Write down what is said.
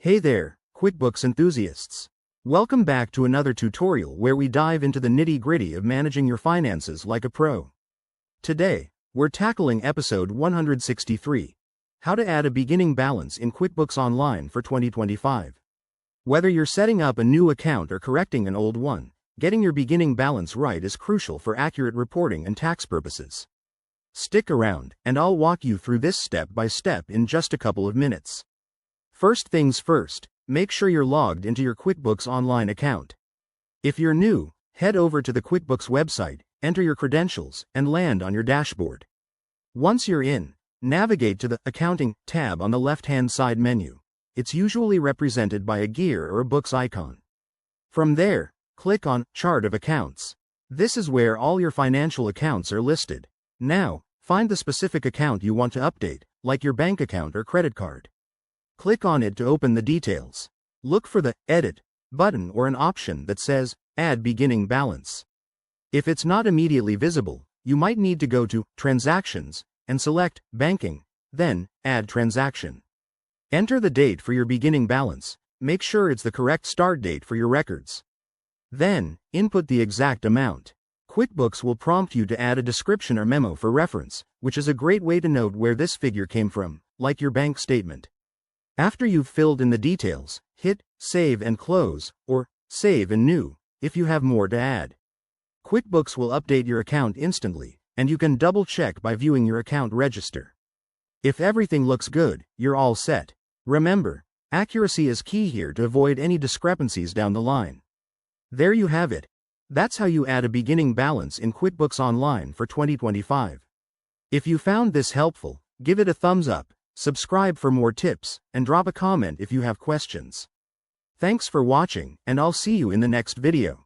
Hey there, QuickBooks enthusiasts. Welcome back to another tutorial where we dive into the nitty-gritty of managing your finances like a pro. Today, we're tackling episode 163, How to Add a Beginning Balance in QuickBooks Online for 2025. Whether you're setting up a new account or correcting an old one, getting your beginning balance right is crucial for accurate reporting and tax purposes. Stick around, and I'll walk you through this step by step in just a couple of minutes. First things first, make sure you're logged into your QuickBooks Online account. If you're new, head over to the QuickBooks website, enter your credentials, and land on your dashboard. Once you're in, navigate to the Accounting tab on the left-hand side menu. It's usually represented by a gear or a books icon. From there, click on Chart of Accounts. This is where all your financial accounts are listed. Now, find the specific account you want to update, like your bank account or credit card. Click on it to open the details. Look for the Edit button or an option that says Add Beginning Balance. If it's not immediately visible, you might need to go to Transactions and select Banking, then Add Transaction. Enter the date for your beginning balance. Make sure it's the correct start date for your records. Then, input the exact amount. QuickBooks will prompt you to add a description or memo for reference, which is a great way to note where this figure came from, like your bank statement. After you've filled in the details, hit Save and Close, or Save and New, if you have more to add. QuickBooks will update your account instantly, and you can double-check by viewing your account register. If everything looks good, you're all set. Remember, accuracy is key here to avoid any discrepancies down the line. There you have it. That's how you add a beginning balance in QuickBooks Online for 2025. If you found this helpful, give it a thumbs up. Subscribe for more tips, and drop a comment if you have questions. Thanks for watching, and I'll see you in the next video.